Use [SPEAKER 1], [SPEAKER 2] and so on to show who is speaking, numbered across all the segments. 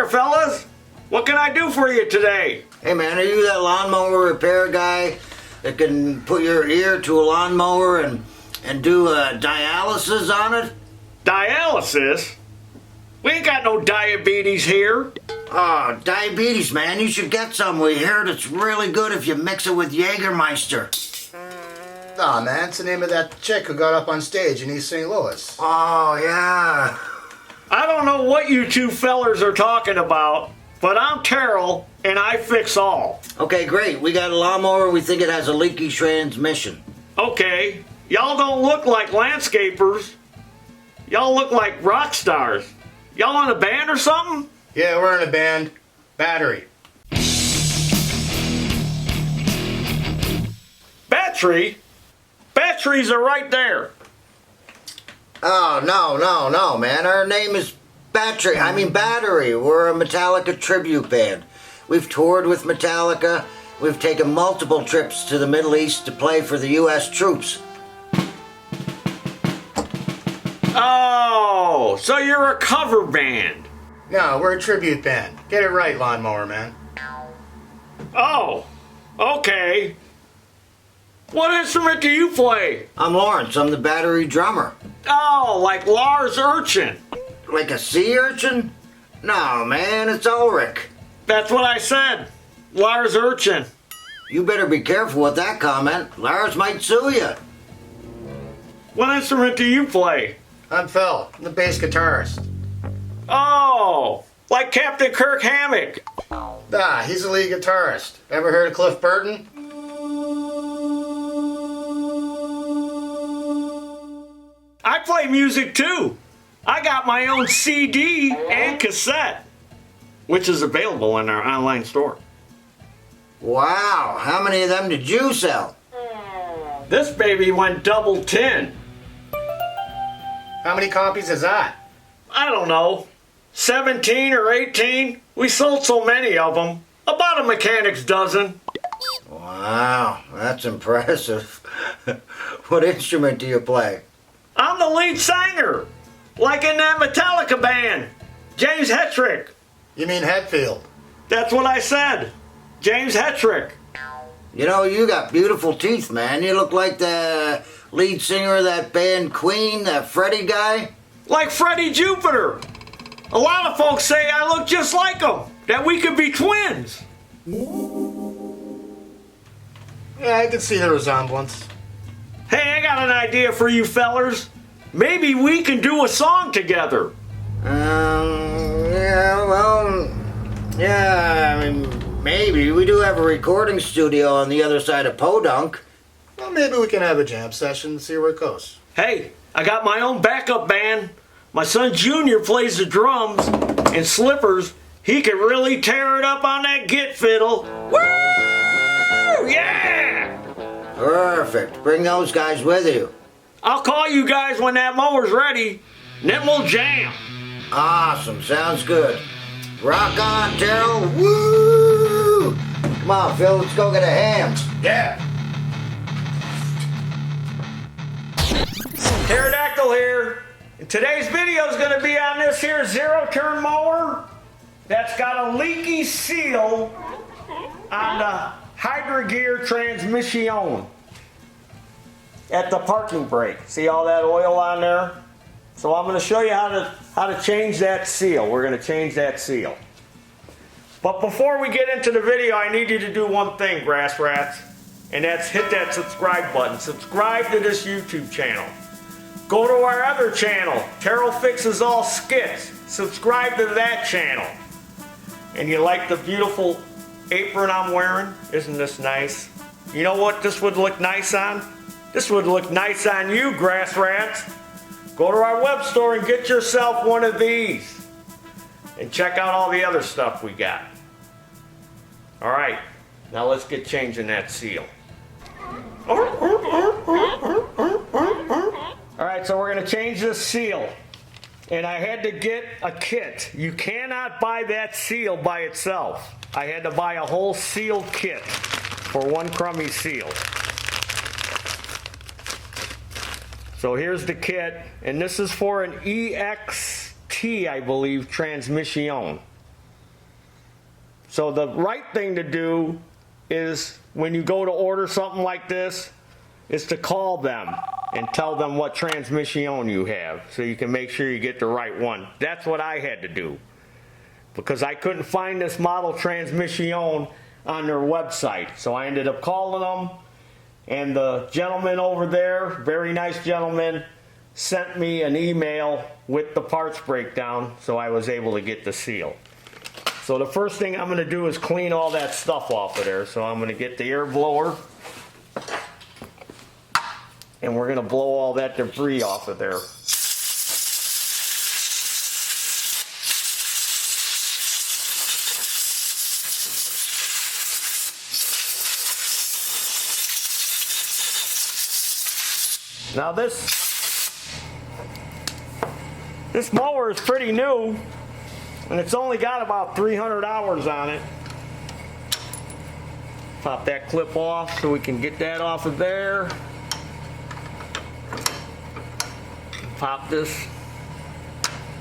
[SPEAKER 1] there, fellas. What can I do for you today?
[SPEAKER 2] Hey man, are you that lawnmower repair guy that can put your ear to a lawnmower and do dialysis on it?
[SPEAKER 1] Dialysis? We ain't got no diabetes here.
[SPEAKER 2] Oh, diabetes, man. You should get some. We heard it's really good if you mix it with Jägermeister.
[SPEAKER 3] Aw, man, it's the name of that chick who got up on stage in East St. Louis.
[SPEAKER 2] Oh, yeah.
[SPEAKER 1] I don't know what you two fellers are talking about, but I'm Taryl, and I fix all.
[SPEAKER 2] Okay, great. We got a lawnmower. We think it has a leaky transmission.
[SPEAKER 1] Okay, y'all don't look like landscapers. Y'all look like rock stars. Y'all in a band or something?
[SPEAKER 3] Yeah, we're in a band. Battery.
[SPEAKER 1] Battery? Batteries are right there.
[SPEAKER 2] Oh, no, man. Our name is Battery. We're a Metallica tribute band. We've toured with Metallica. We've taken multiple trips to the Middle East to play for the U.S. troops.
[SPEAKER 1] Oh, so you're a cover band.
[SPEAKER 3] No, we're a tribute band. Get it right, lawnmower man.
[SPEAKER 1] Oh, okay. What instrument do you play?
[SPEAKER 2] I'm Lawrence. I'm the Battery drummer.
[SPEAKER 1] Oh, like Lars Urchin.
[SPEAKER 2] Like a sea urchin? No, man, it's Ulrich.
[SPEAKER 1] That's what I said. Lars Urchin.
[SPEAKER 2] You better be careful with that comment. Lars might sue you.
[SPEAKER 1] What instrument do you play?
[SPEAKER 3] I'm Phil, I'm the bass guitarist.
[SPEAKER 1] Oh, like Captain Kirk Hammock.
[SPEAKER 3] Ah, he's the lead guitarist. Ever heard of Cliff Burton?
[SPEAKER 1] I play music too. I got my own CD and cassette, which is available in our online store.
[SPEAKER 2] Wow, how many of them did you sell?
[SPEAKER 1] This baby went double tin.
[SPEAKER 3] How many copies is that?
[SPEAKER 1] I don't know, 17 or 18. We sold so many of them, about a mechanic's dozen.
[SPEAKER 2] Wow, that's impressive. What instrument do you play?
[SPEAKER 1] I'm the lead singer, like in that Metallica band, James Hettrick.
[SPEAKER 3] You mean Hetfield?
[SPEAKER 1] That's what I said, James Hettrick.
[SPEAKER 2] You know, you got beautiful teeth, man. You look like the lead singer of that band Queen, that Freddie guy.
[SPEAKER 1] Like Freddie Jupiter. A lot of folks say I look just like him, that we could be twins.
[SPEAKER 3] Yeah, I can see the resemblance.
[SPEAKER 1] Hey, I got an idea for you fellers. Maybe we can do a song together.
[SPEAKER 2] Maybe. We do have a recording studio on the other side of Podunk.
[SPEAKER 3] Well, maybe we can have a jam session and see where it goes.
[SPEAKER 1] Hey, I got my own backup band. My son Junior plays the drums, and Slippers, he can really tear it up on that git fiddle. Woo! Yeah!
[SPEAKER 2] Perfect. Bring those guys with you.
[SPEAKER 1] I'll call you guys when that mower's ready, and then we'll jam.
[SPEAKER 2] Awesome. Sounds good. Rock on, Taryl. Woo! Come on, Phil. Let's go get a ham.
[SPEAKER 3] Yeah.
[SPEAKER 1] Pterodactyl here. And today's video is going to be on this here zero-turn mower that's got a leaky seal on the hydrogear transmission at the parking brake. See all that oil on there? So I'm going to show you how to change that seal. We're going to change that seal. But before we get into the video, I need you to do one thing, grass rats, and that's hit that subscribe button. Subscribe to this YouTube channel. Go to our other channel, Taryl Fixes All Skits. Subscribe to that channel. And you like the beautiful apron I'm wearing? Isn't this nice? You know what this would look nice on? This would look nice on you, grass rats. Go to our web store and get yourself one of these. And check out all the other stuff we got. Alright, now let's get changing that seal. Alright, so we're going to change this seal. And I had to get a kit. You cannot buy that seal by itself. I had to buy a whole seal kit for one crummy seal. So here's the kit, and this is for an EXT, I believe, transmission. So the right thing to do is when you go to order something like this is to call them and tell them what transmission you have so you can make sure you get the right one. That's what I had to do because I couldn't find this model transmission on their website. So I ended up calling them, and the gentleman over there, very nice gentleman, sent me an email with the parts breakdown, so I was able to get the seal. So the first thing I'm going to do is clean all that stuff off of there. So I'm going to get the air blower, and we're going to blow all that debris off of there. Now this mower is pretty new, and it's only got about 300 hours on it. Pop that clip off so we can get that off of there. Pop this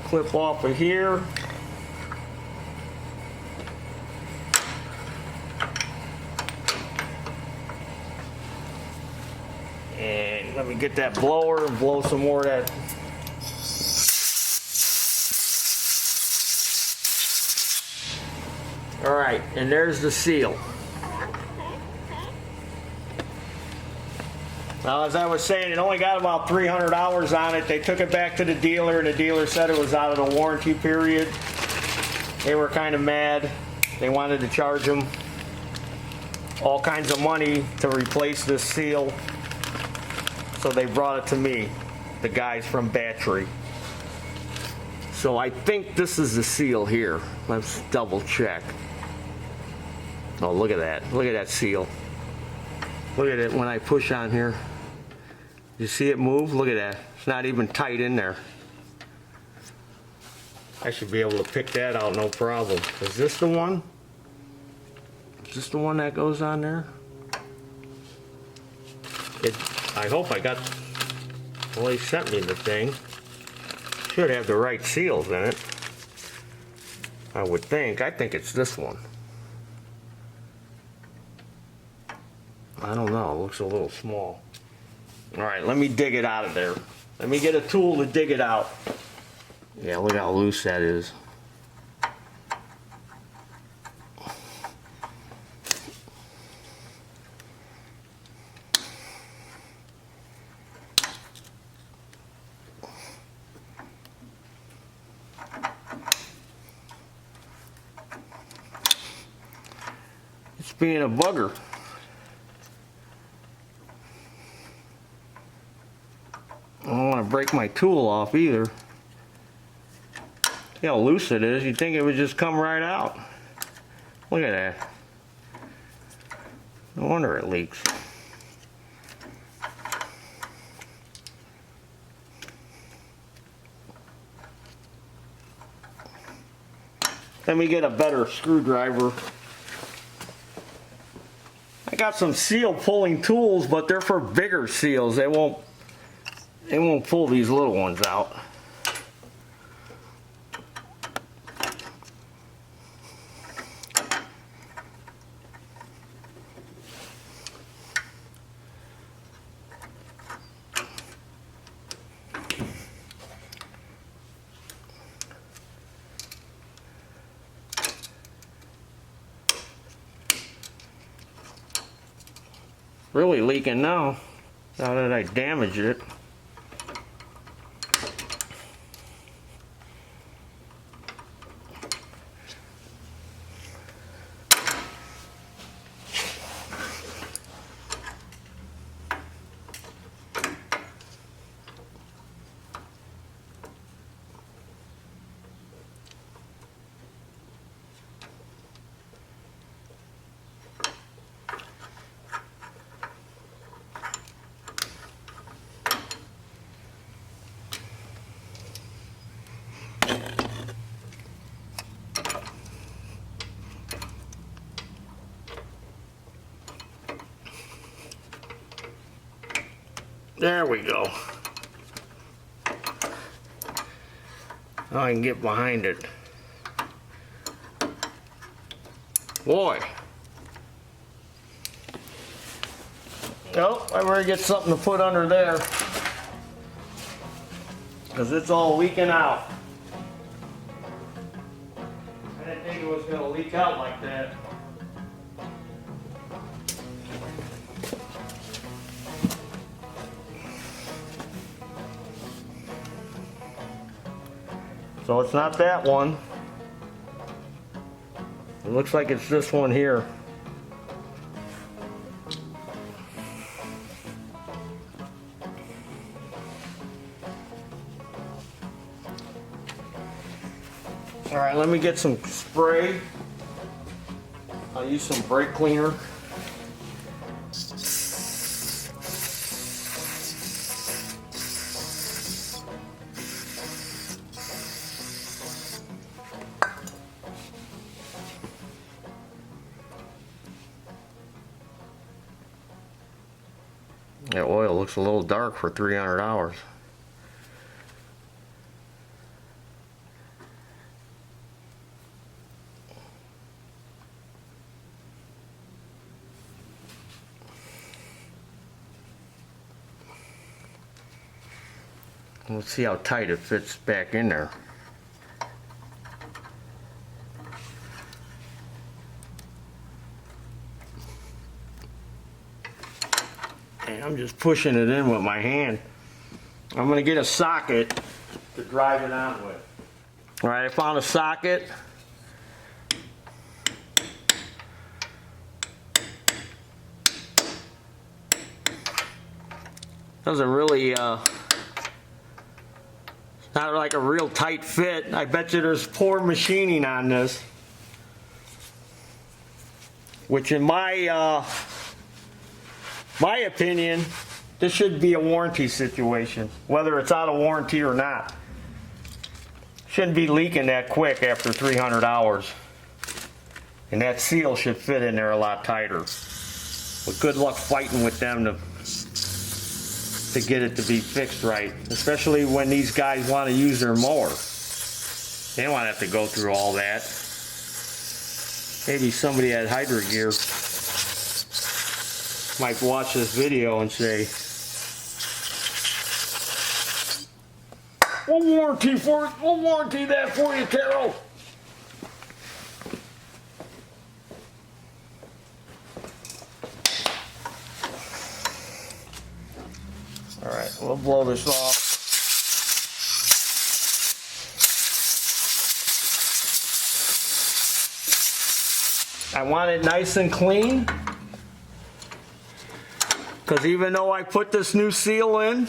[SPEAKER 1] clip off of here. And let me get that blower and blow some more of that. All right, and there's the seal. Now, as I was saying, it only got about 300 hours on it. They took it back to the dealer, and the dealer said it was out of the warranty period. They were kind of mad. They wanted to charge them all kinds of money to replace this seal. So they brought it to me, the guys from Battery. So I think this is the seal here. Let's double check. Oh, look at that. Look at that seal. Look at it when I push on here. You see it move? Look at that. It's not even tight in there. I should be able to pick that out, no problem. Is this the one? Is this the one that goes on there? I hope I got, well, he sent me the thing. Should have the right seals in it. I would think. I think it's this one. I don't know. It looks a little small. All right, let me dig it out of there. Let me get a tool to dig it out. Yeah, look how loose that is. It's being a bugger. I don't want to break my tool off either. See how loose it is. You'd think it would just come right out. Look at that. No wonder it leaks. Let me get a better screwdriver. I got some seal pulling tools, but they're for bigger seals. They won't pull these little ones out. Really leaking now that I damaged it. There we go. Now I can get behind it. Boy. Oh, I better get something to put under there, because it's all leaking out. I didn't think it was going to leak out like that. So it's not that one. It looks like it's this one here. All right, let me get some spray. I'll use some brake cleaner. That oil looks a little dark for 300 hours. Let's see how tight it fits back in there. And I'm just pushing it in with my hand. I'm going to get a socket to drive it on with. All right, I found a socket. Doesn't really, not like a real tight fit. I bet you there's poor machining on this. Which in my opinion, this should be a warranty situation, whether it's out of warranty or not. Shouldn't be leaking that quick after 300 hours. And that seal should fit in there a lot tighter. But good luck fighting with them to get it to be fixed right, especially when these guys want to use their mower. They don't want to have to go through all that. Maybe somebody at Hydrogear might watch this video and say, we'll warranty that for you, Taryl. All right, we'll blow this off. I want it nice and clean, because even though I put this new seal in,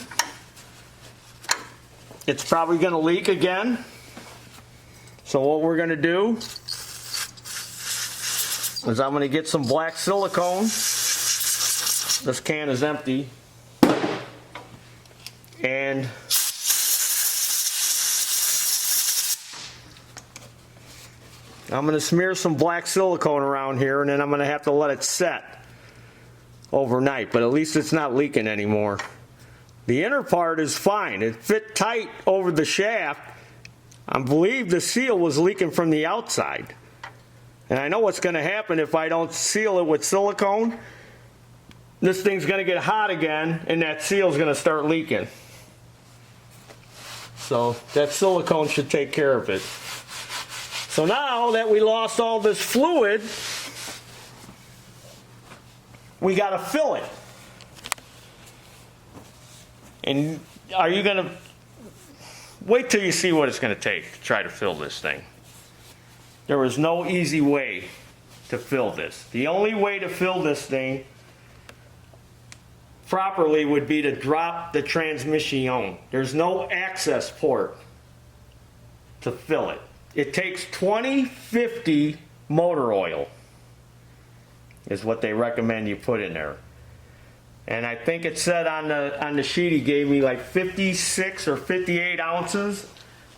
[SPEAKER 1] it's probably going to leak again. So what we're going to do is I'm going to get some black silicone. This can is empty. And I'm going to smear some black silicone around here, and then I'm going to have to let it set overnight, but at least it's not leaking anymore. The inner part is fine. It fit tight over the shaft. I believe the seal was leaking from the outside. And I know what's going to happen if I don't seal it with silicone. This thing's going to get hot again, and that seal's going to start leaking. So that silicone should take care of it. So now that we lost all this fluid, we got to fill it. And are you going to wait till you see what it's going to take to try to fill this thing? There is no easy way to fill this. The only way to fill this thing properly would be to drop the transmission. There's no access port to fill it. It takes 2050 motor oil is what they recommend you put in there. And I think it said on the sheet he gave me like 56 or 58 ounces,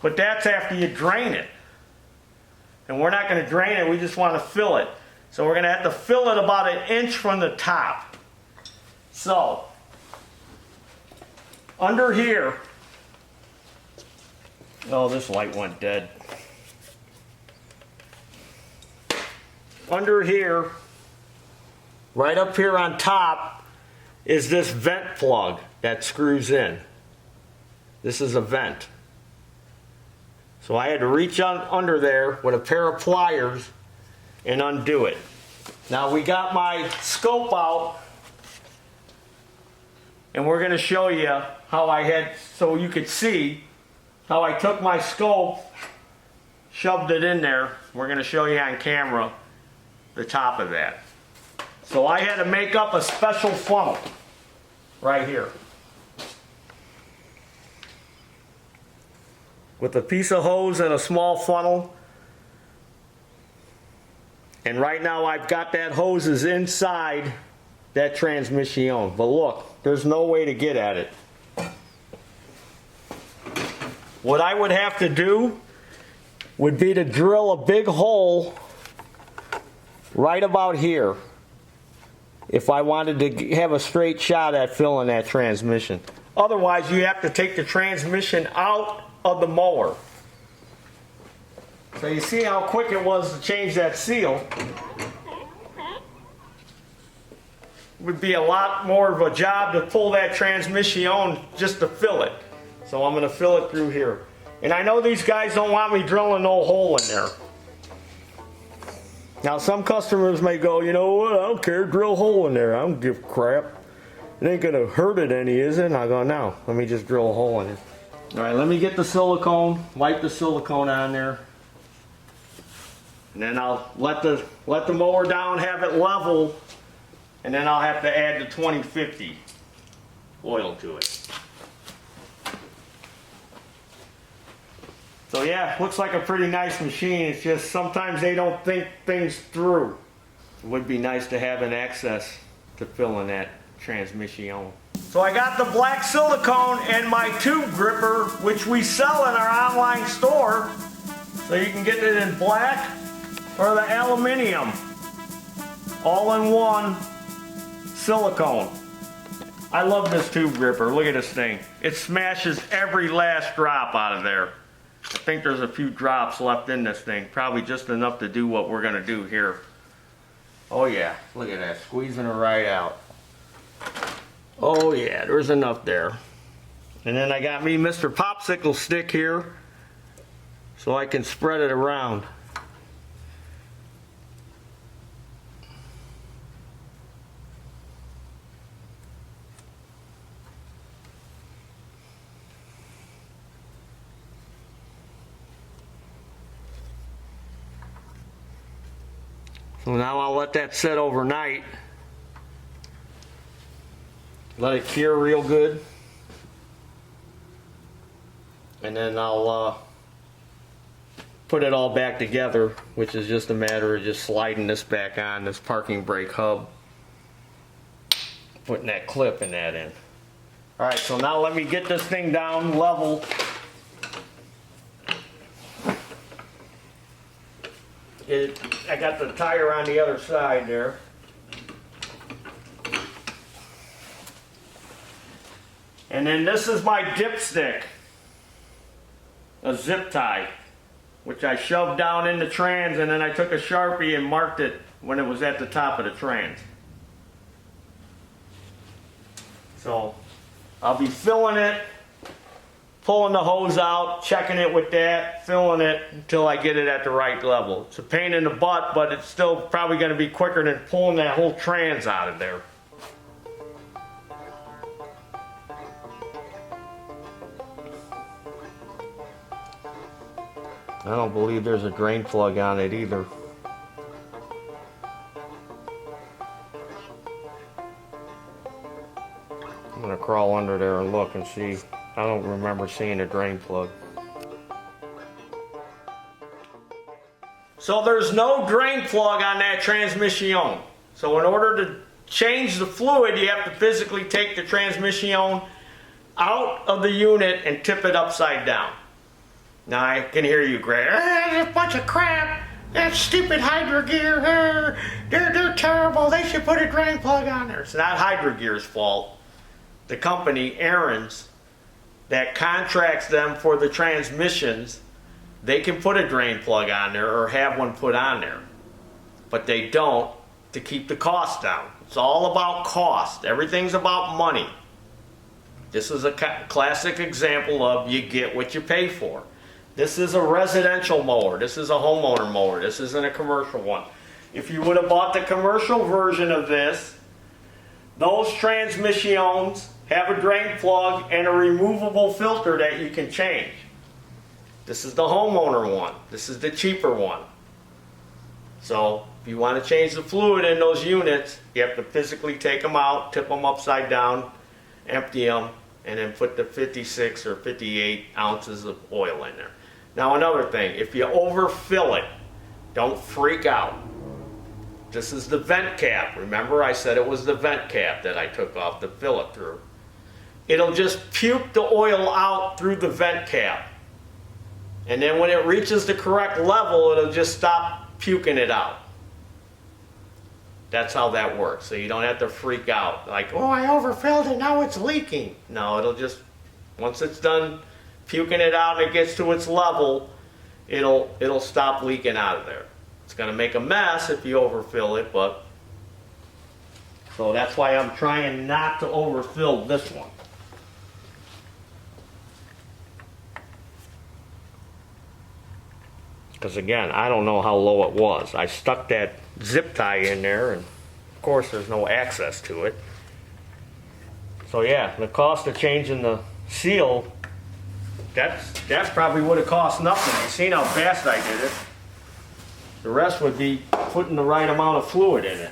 [SPEAKER 1] but that's after you drain it. And we're not going to drain it, we just want to fill it. So we're going to have to fill it about 1 inch from the top. So, under here, oh, this light went dead. under here, right up here on top, is this vent plug that screws in. This is a vent. So I had to reach under there with a pair of pliers and undo it. Now we got my scope out, and we're going to show you how I had, so you could see how I took my scope, shoved it in there. We're going to show you on camera the top of that. So I had to make up a special funnel right here with a piece of hose and a small funnel. And right now I've got that hoses inside that transmission. But look, there's no way to get at it. What I would have to do would be to drill a big hole right about here if I wanted to have a straight shot at filling that transmission. Otherwise, you have to take the transmission out of the mower. So you see how quick it was to change that seal. It would be a lot more of a job to pull that transmission just to fill it. So I'm going to fill it through here. And I know these guys don't want me drilling no hole in there. Now some customers may go, you know what, I don't care, drill a hole in there. I don't give a crap. It ain't going to hurt it any, is it? And I go, no, let me just drill a hole in it. All right, let me get the silicone, wipe the silicone on there. And then I'll let the mower down, have it level, and then I'll have to add the 2050 oil to it. So yeah, looks like a pretty nice machine. It's just sometimes they don't think things through. It would be nice to have an access to fill in that transmission. So I got the black silicone and my tube gripper, which we sell in our online store. So you can get it in black or the aluminum. All-in-one silicone. I love this tube gripper. Look at this thing. It smashes every last drop out of there. I think there's a few drops left in this thing. Probably just enough to do what we're going to do here. Oh yeah, look at that. Squeezing it right out. Oh yeah, there's enough there. And then I got me Mr. Popsicle stick here so I can spread it around. So now I'll let that sit overnight. Let it cure real good. And then I'll put it all back together, which is just a matter of just sliding this back on, this parking brake hub. Putting that clip in that in. Alright, so now let me get this thing down level. I got the tire on the other side there. And then this is my dipstick, a zip tie, which I shoved down in the trans, and then I took a Sharpie and marked it when it was at the top of the trans. So I'll be filling it, pulling the hose out, checking it with that, filling it until I get it at the right level. It's a pain in the butt, but it's still probably going to be quicker than pulling that whole trans out of there. I don't believe there's a drain plug on it either. I'm going to crawl under there and look and see. I don't remember seeing a drain plug. So there's no drain plug on that transmission. So in order to change the fluid, you have to physically take the transmission out of the unit and tip it upside down. Now I can hear you, Greg. That's a bunch of crap. That stupid hydrogear. They're terrible. They should put a drain plug on there. It's not hydrogear's fault. The company, Ariens, that contracts them for the transmissions, they can put a drain plug on there or have one put on there. but they don't to keep the cost down. It's all about cost. Everything's about money. This is a classic example of you get what you pay for. This is a residential mower. This is a homeowner mower. This isn't a commercial one. If you would have bought the commercial version of this, those transmissions have a drain plug and a removable filter that you can change. This is the homeowner one. This is the cheaper one. So if you want to change the fluid in those units, you have to physically take them out, tip them upside down, empty them, and then put the 56 or 58 ounces of oil in there. Now another thing, if you overfill it, don't freak out. This is the vent cap. Remember I said it was the vent cap that I took off to fill it through. It'll just puke the oil out through the vent cap. And then when it reaches the correct level, it'll just stop puking it out. That's how that works. So you don't have to freak out. Like, oh, I overfilled it, now it's leaking. No, it'll just, once it's done puking it out and it gets to its level, it'll stop leaking out of there. It's going to make a mess if you overfill it, but so that's why I'm trying not to overfill this one. Because again, I don't know how low it was. I stuck that zip tie in there, and of course there's no access to it. So yeah, the cost of changing the seal, that's probably would have cost nothing. You seen how fast I did it. The rest would be putting the right amount of fluid in it.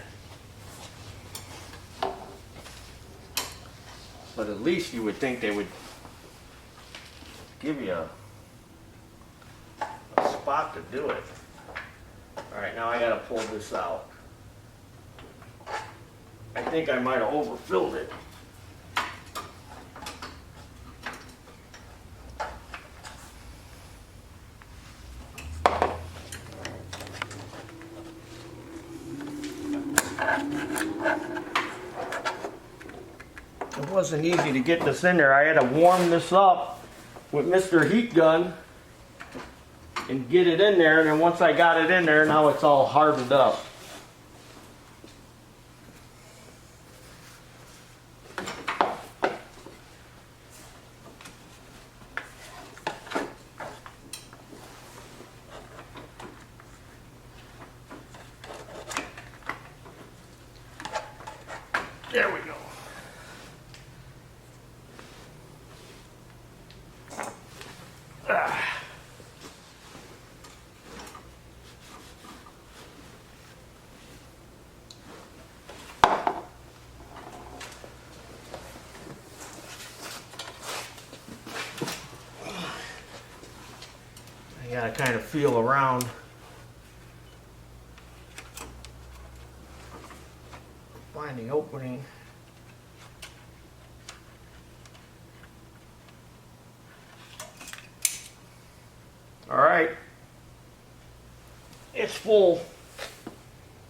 [SPEAKER 1] But at least you would think they would give you a spot to do it. Alright, now I gotta pull this out. I think I might have overfilled it. It wasn't easy to get this in there. I had to warm this up with Mr. Heat Gun and get it in there, and then once I got it in there, now it's all hardened up. There we go. I gotta kind of feel around. Find the opening. All right. It's full.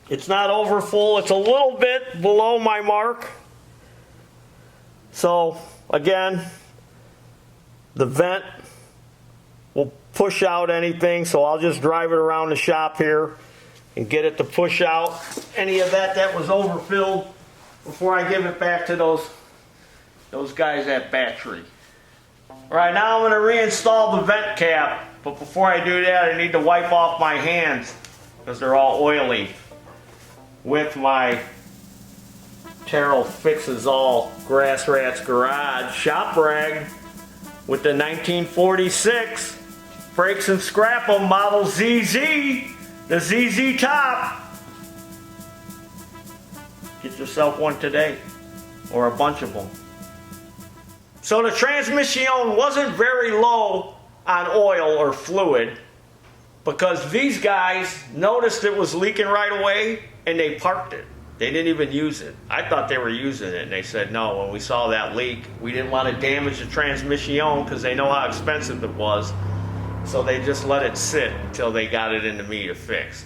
[SPEAKER 1] It's not over full. It's a little bit below my mark. So again, the vent will push out anything, so I'll just drive it around the shop here and get it to push out any of that was overfilled before I give it back to those guys at Battery. Alright, now I'm going to reinstall the vent cap, but before I do that I need to wipe off my hands because they're all oily with my Taryl Fixes All Grass Rats Garage shop rag with the 1946 Brakes and Scrap 'em model ZZ, the ZZ top. Get yourself one today, or a bunch of them. So the transmission wasn't very low on oil or fluid because these guys noticed it was leaking right away and they parked it. They didn't even use it. I thought they were using it, and they said no. When we saw that leak, we didn't want to damage the transmission because they know how expensive it was. So they just let it sit until they got it into me to fix.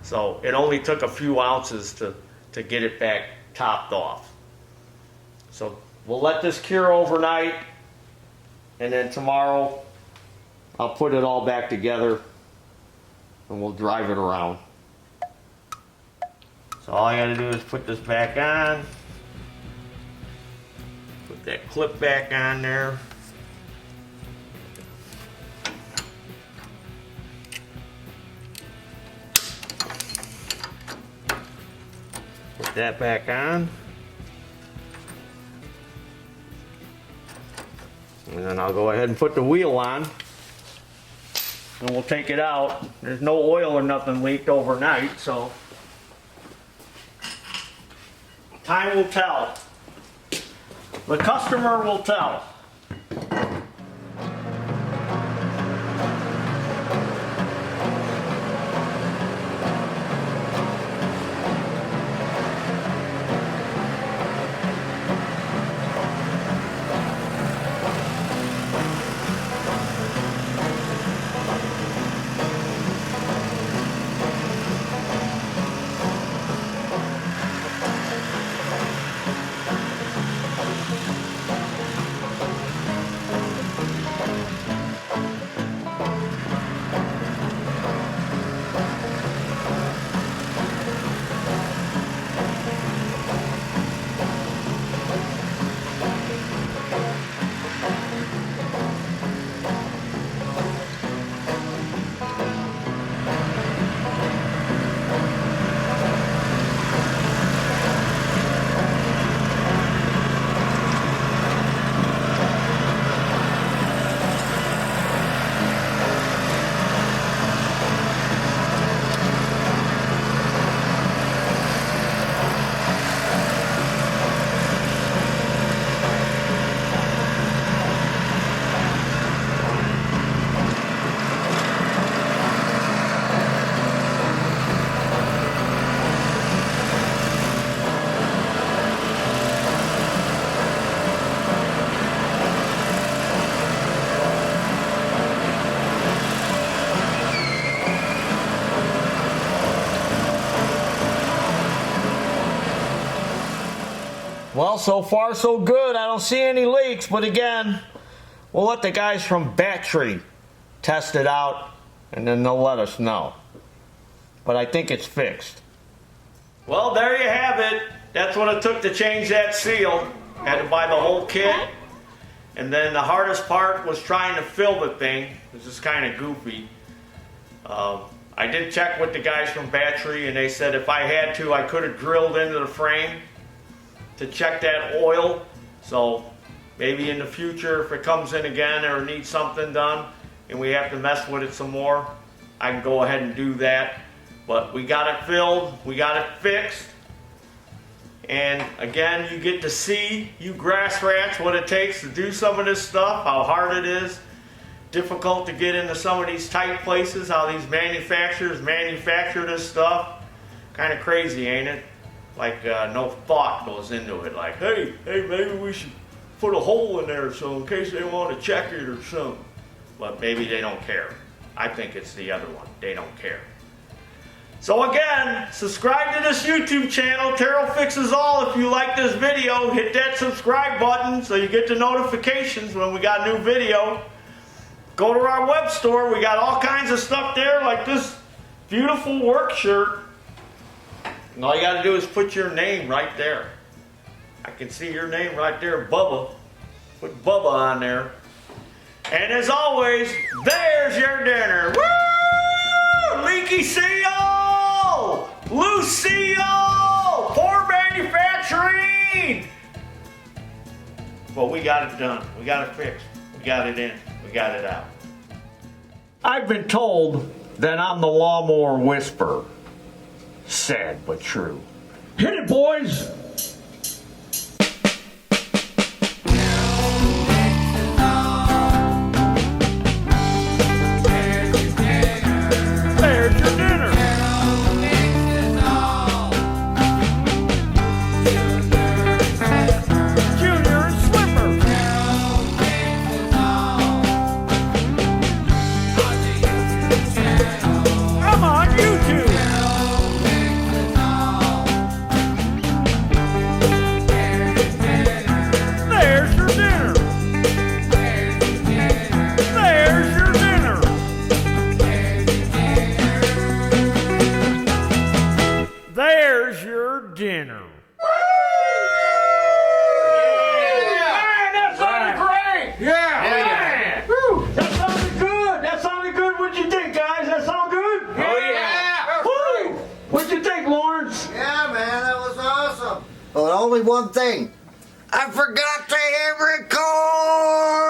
[SPEAKER 1] So it only took a few ounces to get it back topped off. So we'll let this cure overnight, and then tomorrow I'll put it all back together and we'll drive it around. So all I gotta do is put this back on. Put that clip back on there. Put that back on. And then I'll go ahead and put the wheel on. And we'll take it out. There's no oil or nothing leaked overnight, so time will tell. The customer will tell. Well, so far so good. I don't see any leaks, but again, we'll let the guys from Battery test it out and then they'll let us know. But I think it's fixed. Well, there you have it. That's what it took to change that seal. Had to buy the whole kit. And then the hardest part was trying to fill the thing. This is kind of goofy. I did check with the guys from Battery and they said if I had to, I could have drilled into the frame to check that oil. So maybe in the future, if it comes in again or needs something done and we have to mess with it some more, I can go ahead and do that. But we got it filled, we got it fixed. And again, you get to see, you grass rats, what it takes to do some of this stuff, how hard it is. Difficult to get into some of these tight places, how these manufacturers manufacture this stuff. Kind of crazy, ain't it? Like no thought goes into it. Like, hey, maybe we should put a hole in there so in case they want to check it or something. But maybe they don't care. I think it's the other one. They don't care. So again, subscribe to this YouTube channel, Taryl Fixes All. If you like this video, hit that subscribe button so you get the notifications when we got a new video. Go to our web store. We got all kinds of stuff there, like this beautiful work shirt. And all you got to do is put your name right there. I can see your name right there, Bubba. Put Bubba on there. And as always, there's your dinner. Woo! Leaky seal! Loose seal! Poor manufacturing! But we got it done. We got it fixed. We got it in. We got it out. I've been told that I'm the lawnmower whisperer. Sad but true. Hit it, boys! There's your dinner. Junior and Slipper. I'm on YouTube.
[SPEAKER 2] one thing. I forgot to hit record!